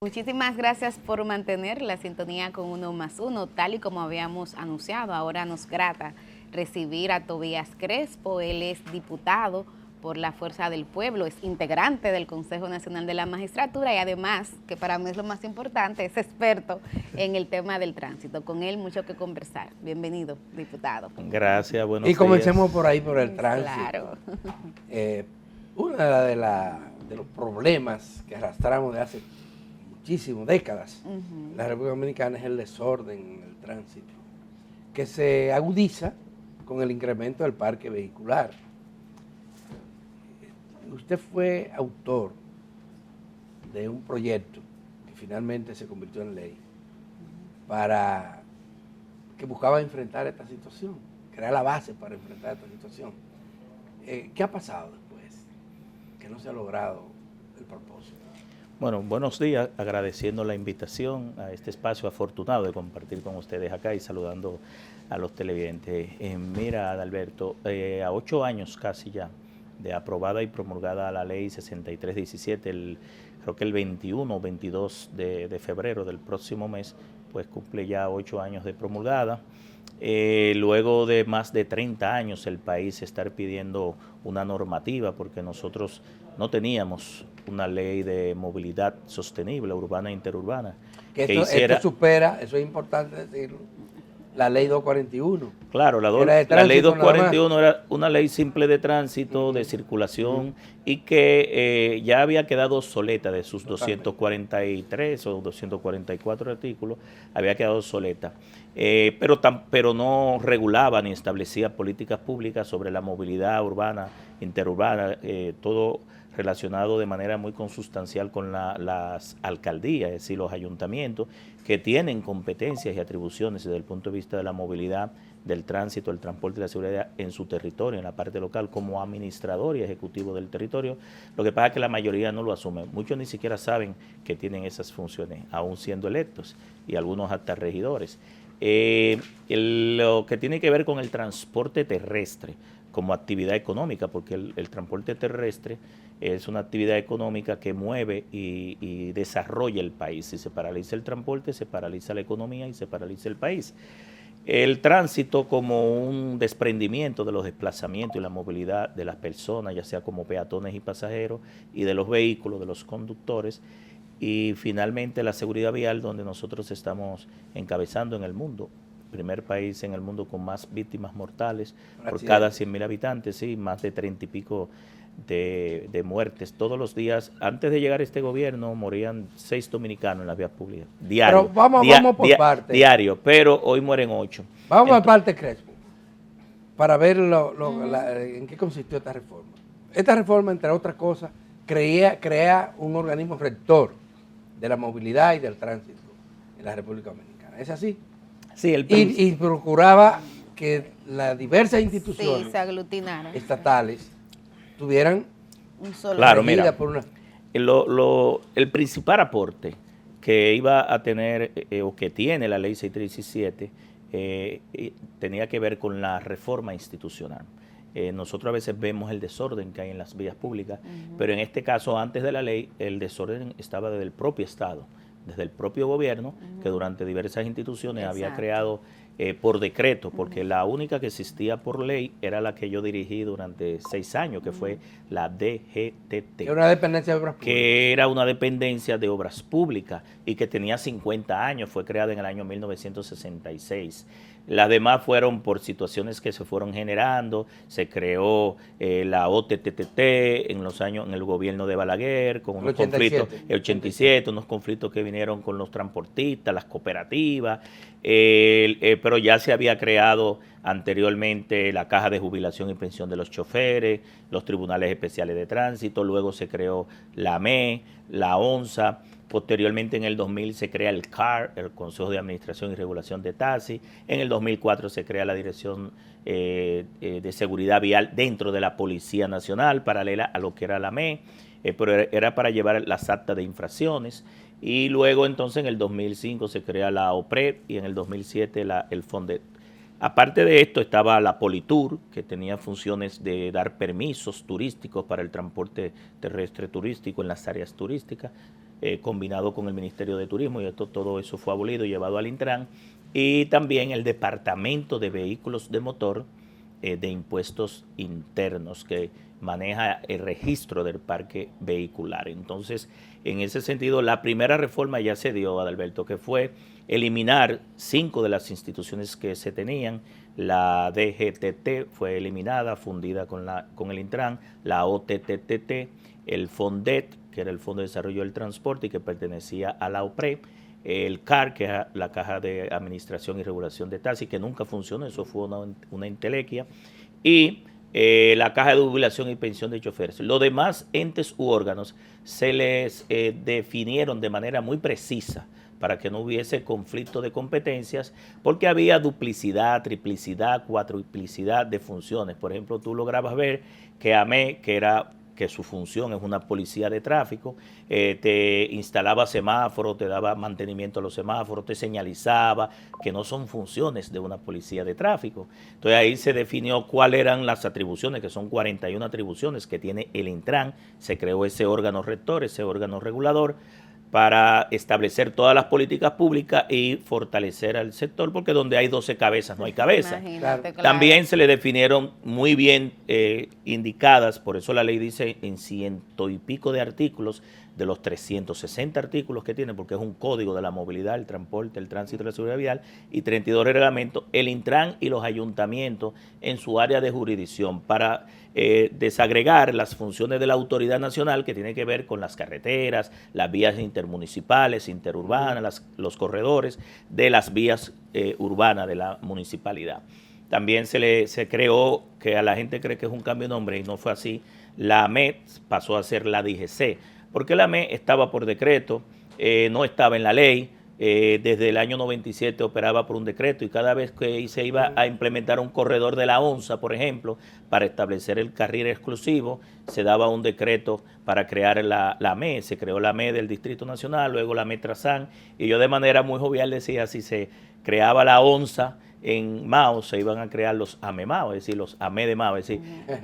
Muchísimas gracias por mantener la sintonía con Uno más Uno, tal y como habíamos anunciado. Ahora nos grata recibir a Tobías Crespo. Él es diputado por la Fuerza del Pueblo, es integrante del Consejo Nacional de la Magistratura y además, que para mí es lo más importante, es experto en el tema del tránsito. Con él mucho que conversar. Bienvenido, diputado. Gracias, buenos Y días. comencemos por ahí, por el tránsito. Claro. Uno de los problemas que arrastramos de hace muchísimas décadas en la República Dominicana es el desorden en el tránsito, que se agudiza con el incremento del parque vehicular. Usted fue autor de un proyecto que finalmente se convirtió en ley para que buscaba enfrentar esta situación, crear la base para enfrentar esta situación. ¿Qué ha pasado después? Que no se ha logrado el propósito. Bueno, buenos días, agradeciendo la invitación a este espacio afortunado de compartir con ustedes acá y saludando a los televidentes. Mira, Adalberto, a 8 años casi ya de aprobada y promulgada la ley 6317, creo que el 21 o 22 de febrero del próximo mes, pues cumple ya 8 años de promulgada. Luego de más de 30 años el país estar pidiendo una normativa porque nosotros no teníamos una ley de movilidad sostenible, urbana e interurbana. Esto supera, eso es importante decirlo, la ley 241. Claro, la ley 241 era una ley simple de tránsito, de circulación, y que ya había quedado obsoleta de sus 243 o 244 artículos, había quedado obsoleta. Pero no regulaba ni establecía políticas públicas sobre la movilidad urbana, interurbana, todo relacionado de manera muy consustancial con las alcaldías, es decir, los ayuntamientos, que tienen competencias y atribuciones desde el punto de vista de la movilidad, del tránsito, el transporte y la seguridad en su territorio, en la parte local, como administrador y ejecutivo del territorio. Lo que pasa es que la mayoría no lo asume. Muchos ni siquiera saben que tienen esas funciones, aún siendo electos, y algunos hasta regidores. Lo que tiene que ver con el transporte terrestre como actividad económica, porque el transporte terrestre es una actividad económica que mueve y desarrolla el país. Si se paraliza el transporte, se paraliza la economía y se paraliza el país. El tránsito como un desprendimiento de los desplazamientos y la movilidad de las personas, ya sea como peatones y pasajeros, y de los vehículos, de los conductores, y finalmente la seguridad vial, donde nosotros estamos encabezando en el mundo. Primer país en el mundo con más víctimas mortales por cada 100.000 habitantes, sí, más de 30 y pico de muertes. Todos los días, antes de llegar a este gobierno, morían 6 dominicanos en las vías públicas. Diario. Pero vamos por parte. Diario, pero hoy mueren 8. Vamos por parte, Crespo, para ver en qué consistió esta reforma. Esta reforma, entre otras cosas, crea un organismo rector de la movilidad y del tránsito en la República Dominicana. ¿Es así? Sí, y procuraba que las diversas instituciones estatales tuvieran un solo. Claro, mira, por una... el principal aporte que iba a tener o que tiene la ley 6317 tenía que ver con la reforma institucional. Nosotros a veces vemos el desorden que hay en las vías públicas, pero en este caso, antes de la ley, el desorden estaba desde el propio Estado, desde el propio gobierno, que durante diversas instituciones había creado por decreto, porque la única que existía por ley era la que yo dirigí durante 6 años, que fue la DGTT. Que era una dependencia de obras públicas. Que era una dependencia de obras públicas y que tenía 50 años, fue creada en el año 1966. Las demás fueron por situaciones que se fueron generando. Se creó la OTTT en el gobierno de Balaguer, con unos conflictos, el 87, unos conflictos que vinieron con los transportistas, las cooperativas, pero ya se había creado anteriormente la Caja de Jubilación y Pensión de los Choferes, los Tribunales Especiales de Tránsito, luego se creó la AME, la ONSA. Posteriormente, en el 2000 se crea el CAR, el Consejo de Administración y Regulación de Taxis. En el 2004 se crea la Dirección de Seguridad Vial dentro de la Policía Nacional, paralela a lo que era la ME, pero era para llevar las actas de infracciones. Y luego, entonces, en el 2005 se crea la OPRED y en el 2007 el FONDET. Aparte de esto estaba la Politur, que tenía funciones de dar permisos turísticos para el transporte terrestre turístico en las áreas turísticas. combinado con el Ministerio de Turismo, y todo eso fue abolido y llevado al Intran, y también el Departamento de Vehículos de Motor de Impuestos Internos, que maneja el registro del parque vehicular. Entonces, en ese sentido, la primera reforma ya se dio, Adalberto, que fue eliminar 5 de las instituciones que se tenían. La DGTT fue eliminada, fundida con el Intran, la OTTT, el FONDET, que era el Fondo de Desarrollo del Transporte y que pertenecía a la OPRE, el CAR, que es la Caja de Administración y Regulación de Taxis, que nunca funcionó, eso fue una entelequia, y la Caja de Jubilación y Pensión de Choferes. Los demás entes u órganos se les definieron de manera muy precisa para que no hubiese conflicto de competencias, porque había duplicidad, triplicidad, cuatriplicidad de funciones. Por ejemplo, tú lograbas ver que AME, que su función es una policía de tráfico, te instalaba semáforos, te daba mantenimiento a los semáforos, te señalizaba, que no son funciones de una policía de tráfico. Entonces ahí se definió cuáles eran las atribuciones, que son 41 atribuciones que tiene el Intran. Se creó ese órgano rector, ese órgano regulador, para establecer todas las políticas públicas y fortalecer al sector, porque donde hay 12 cabezas no hay cabeza. Claro. También se le definieron muy bien indicadas, por eso la ley dice en 100 y pico de artículos, de los 360 artículos que tiene, porque es un código de la movilidad, el transporte, el tránsito y la seguridad vial, y 32 reglamentos, el Intran y los ayuntamientos en su área de jurisdicción, para desagregar las funciones de la autoridad nacional, que tiene que ver con las carreteras, las vías intermunicipales, interurbanas, los corredores, de las vías urbanas de la municipalidad. También se creó, que a la gente cree que es un cambio de nombre y no fue así, la AMET pasó a ser la DGC, porque la AMET estaba por decreto, no estaba en la ley. Desde el año 97 operaba por un decreto, y cada vez que se iba a implementar un corredor de la ONSA, por ejemplo, para establecer el carril exclusivo, se daba un decreto para crear la AME. Se creó la AME del Distrito Nacional, luego la AME Trazán, y yo de manera muy jovial decía, si se creaba la ONSA en Mao, se iban a crear los AME Mao, es decir, los AME de Mao. Es decir,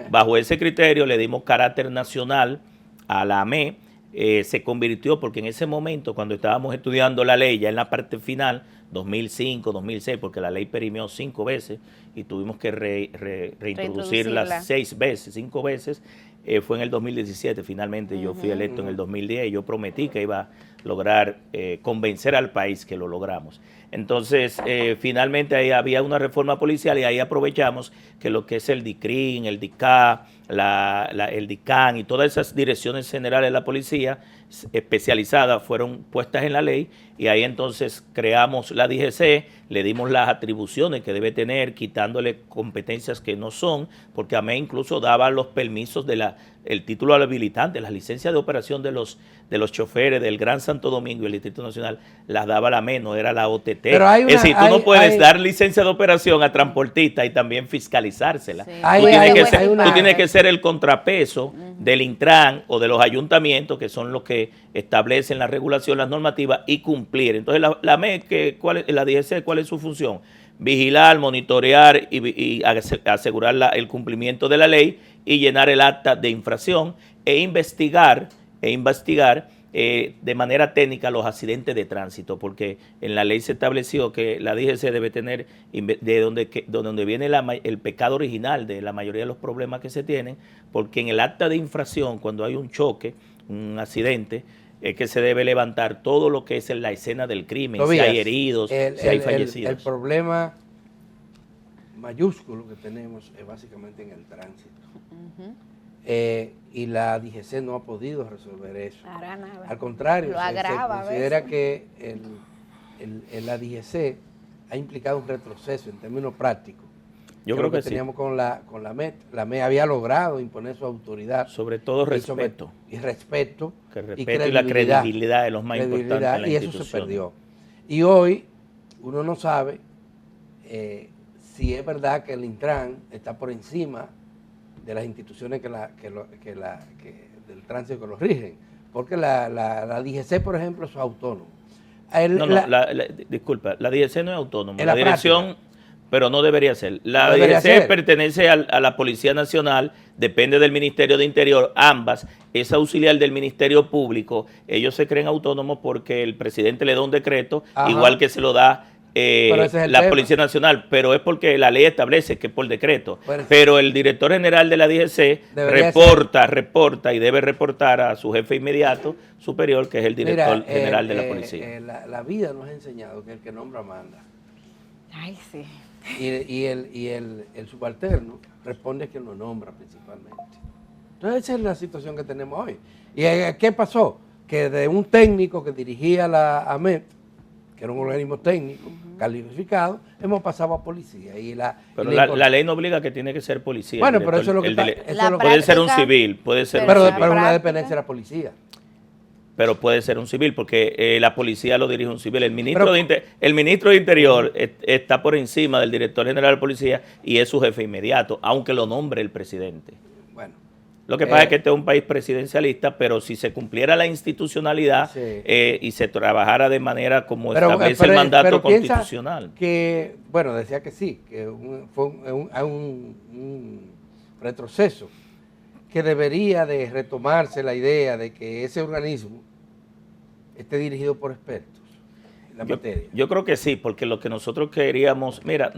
bajo ese criterio le dimos carácter nacional a la AME. Se convirtió, porque en ese momento, cuando estábamos estudiando la ley, ya en la parte final, 2005, 2006, porque la ley perimió 5 veces y tuvimos que reintroducirla 6 veces, 5 veces, fue en el 2017, finalmente yo fui electo en el 2010 y yo prometí que iba a lograr convencer al país, que lo logramos. Entonces, finalmente ahí había una reforma policial y ahí aprovechamos que lo que es el DICRIN, el DICA, el DICAN y todas esas direcciones generales de la policía especializadas fueron puestas en la ley, y ahí entonces creamos la DGC, le dimos las atribuciones que debe tener, quitándole competencias que no son, porque AME incluso daba los permisos el título habilitante, las licencias de operación de los choferes del Gran Santo Domingo y el Distrito Nacional, las daba la AME, no era la OTT. Es decir, tú no puedes dar licencia de operación a transportistas y también fiscalizársela. Sí. Tú tienes que ser el contrapeso del Intran o de los ayuntamientos, que son los que establecen la regulación, las normativas, y cumplir. Entonces, la AME, la DGC, ¿cuál es su función? Vigilar, monitorear y asegurar el cumplimiento de la ley y llenar el acta de infracción e investigar de manera técnica los accidentes de tránsito, porque en la ley se estableció que la DGC debe tener de donde viene el pecado original de la mayoría de los problemas que se tienen, porque en el acta de infracción, cuando hay un choque, un accidente, es que se debe levantar todo lo que es en la escena del crimen, si hay heridos, si hay fallecidos. El problema mayúsculo que tenemos es básicamente en el tránsito. Y la DGC no ha podido resolver eso. Para nada. Al contrario, lo agrava, se considera que la DGC ha implicado un retroceso en términos prácticos. Yo creo que teníamos con la MET. La MET había logrado imponer su autoridad. Sobre todo respeto. Y respeto. Y la credibilidad de los más importantes en la y institución. Eso se perdió. Y hoy uno no sabe si es verdad que el Intran está por encima de las instituciones del tránsito que lo rigen. Porque la DGC, por ejemplo, es autónoma. Disculpa, la DGC no es autónoma. La Pero no debería ser. La No debería DGC ser. pertenece a la Policía Nacional, depende del Ministerio de Interior, ambas, es auxiliar del Ministerio Público. Ellos se creen autónomos porque el presidente le da un decreto, Ajá. igual que se lo da Pero ese es el la tema. Policía Nacional, pero es porque la ley establece que es por decreto. Bueno, Pero el director general de la DGC Debería reporta y debe reportar a su jefe inmediato superior, que es el director general de la policía. La vida nos ha enseñado que el que nombra manda. Ay, sí. Y el subalterno responde que lo nombra principalmente. Entonces esa es la situación que tenemos hoy. ¿Y qué pasó? Que de un técnico que dirigía la AMET, que era un organismo técnico calificado, hemos pasado a policía. Pero la ley no obliga que tiene que ser policía. Bueno, pero eso es lo que puede ser un civil, puede ser pero un civil. una dependencia de la policía. Pero puede ser un civil, porque la policía lo dirige un civil. El ministro de Interior está por encima del director general de policía y es su jefe inmediato, aunque lo nombre el presidente. Bueno. Lo que pasa es que este es un país presidencialista, pero si se cumpliera la institucionalidad y se trabajara de manera como establece el mandato constitucional. Que, bueno, decía que sí, que fue un retroceso, que debería de retomarse la idea de que ese organismo esté dirigido por expertos en la materia. Yo creo que sí, porque lo que nosotros queríamos, mira,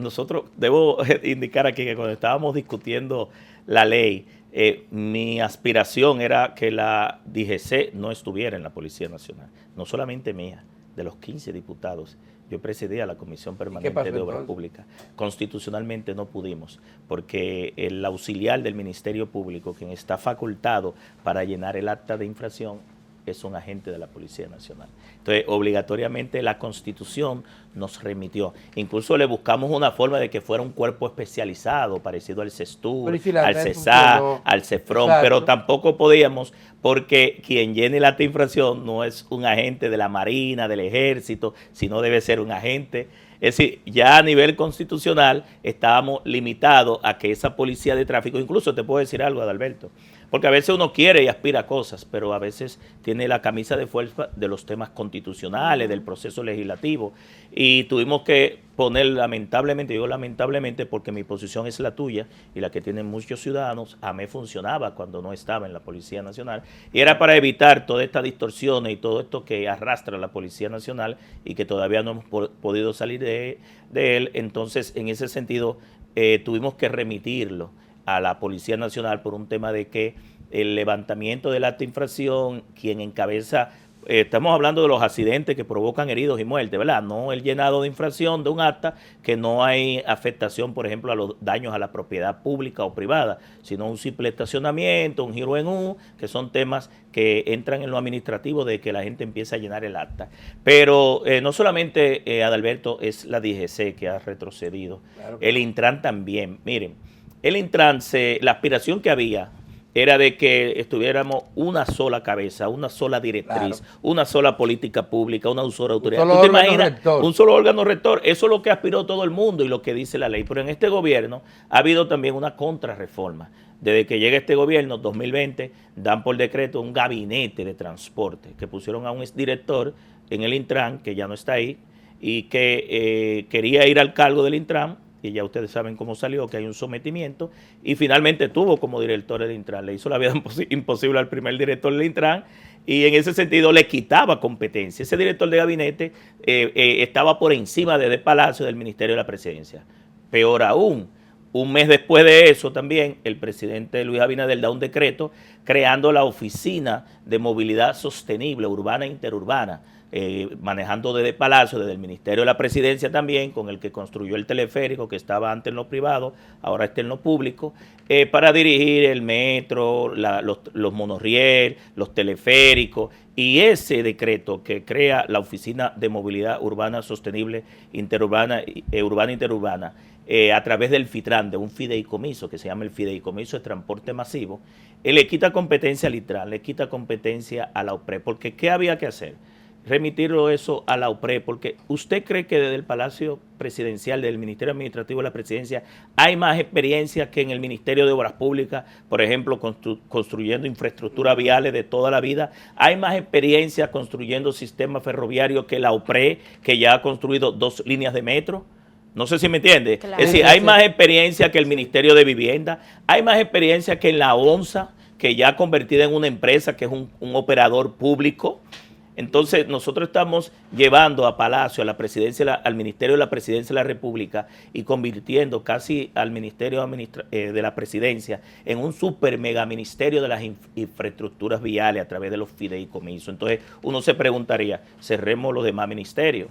debo indicar aquí que cuando estábamos discutiendo la ley, mi aspiración era que la DGC no estuviera en la Policía Nacional, no solamente mía, de los 15 diputados. Yo presidía la Comisión Permanente de Obras Públicas. Constitucionalmente no pudimos, porque el auxiliar del Ministerio Público, quien está facultado para llenar el acta de infracción, es un agente de la Policía Nacional. Entonces, obligatoriamente la Constitución nos remitió. Incluso le buscamos una forma de que fuera un cuerpo especializado, parecido al CESTUR, al CESA, al CEFRON, pero tampoco podíamos, porque quien llene el acta de infracción no es un agente de la Marina, del Ejército, sino debe ser un agente. Es decir, ya a nivel constitucional estábamos limitados a que esa policía de tráfico, incluso te puedo decir algo, Adalberto, porque a veces uno quiere y aspira a cosas, pero a veces tiene la camisa de fuerza de los temas constitucionales, del proceso legislativo, y tuvimos que poner, lamentablemente, digo lamentablemente porque mi posición es la tuya y la que tienen muchos ciudadanos, AME funcionaba cuando no estaba en la Policía Nacional, y era para evitar todas estas distorsiones y todo esto que arrastra la Policía Nacional y que todavía no hemos podido salir de él. Entonces, en ese sentido, tuvimos que remitirlo a la Policía Nacional por un tema de que el levantamiento del acta de infracción, quien encabeza, estamos hablando de los accidentes que provocan heridos y muertes, ¿verdad? No el llenado de infracción de un acta que no hay afectación, por ejemplo, a los daños a la propiedad pública o privada, sino un simple estacionamiento, un giro en U, que son temas que entran en lo administrativo de que la gente empieza a llenar el acta. Pero no solamente, Adalberto, es la DGC que ha retrocedido, claro. El Intran también. Miren, el Intran, la aspiración que había era de que estuviéramos una sola cabeza, una sola directriz, claro, una sola política pública, una sola autoridad. ¿Tú te imaginas? Un solo órgano rector. Eso es lo que aspiró todo el mundo y lo que dice la ley. Pero en este gobierno ha habido también una contrarreforma. Desde que llega este gobierno, 2020, dan por decreto un gabinete de transporte que pusieron a un exdirector en el Intran, que ya no está ahí, y que quería ir al cargo del Intran, y ya ustedes saben cómo salió, que hay un sometimiento, y finalmente tuvo como director el Intran, le hizo la vida imposible al primer director del Intran, y en ese sentido le quitaba competencia. Ese director de gabinete estaba por encima del Palacio del Ministerio de la Presidencia. Peor aún, un mes después de eso también, el presidente Luis Abinader da un decreto creando la Oficina de Movilidad Sostenible Urbana e Interurbana, manejando desde Palacio, desde el Ministerio de la Presidencia también, con el que construyó el teleférico, que estaba antes en lo privado, ahora está en lo público, para dirigir el metro, los monorriel, los teleféricos, y ese decreto que crea la Oficina de Movilidad Urbana Sostenible Interurbana, Urbana e Interurbana, a través del FITRAN, de un fideicomiso que se llama el Fideicomiso de Transporte Masivo, le quita competencia al ITRAN, le quita competencia a la OPRE, porque ¿qué había que hacer? Remitirlo eso a la OPRE, porque ¿usted cree que desde el Palacio Presidencial, del Ministerio Administrativo de la Presidencia, hay más experiencia que en el Ministerio de Obras Públicas, por ejemplo, construyendo infraestructura viales de toda la vida? ¿Hay más experiencia construyendo sistemas ferroviarios que la OPRE, que ya ha construido 2 líneas de metro? No sé si me entiende. Claro. Es decir, hay más experiencia que el Ministerio de Vivienda, hay más experiencia que en la ONSA, que ya convertida en una empresa, que es un operador público. Entonces, nosotros estamos llevando a Palacio, a la presidencia, al Ministerio de la Presidencia de la República y convirtiendo casi al Ministerio de la Presidencia en un super mega ministerio de las infraestructuras viales a través de los fideicomisos. Entonces, uno se preguntaría, cerremos los demás ministerios.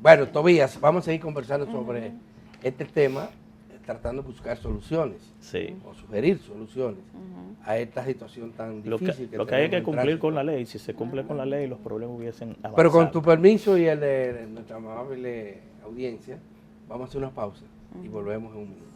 Bueno, Tobías, vamos a seguir conversando sobre este tema, tratando de buscar soluciones, Sí. o sugerir soluciones a esta situación tan difícil. Lo que hay que tenemos en cumplir tránsito. con la ley. Si se cumple con la ley, los problemas hubiesen avanzado. Pero con tu permiso y el de nuestra amable audiencia, vamos a hacer una pausa y volvemos en un minuto.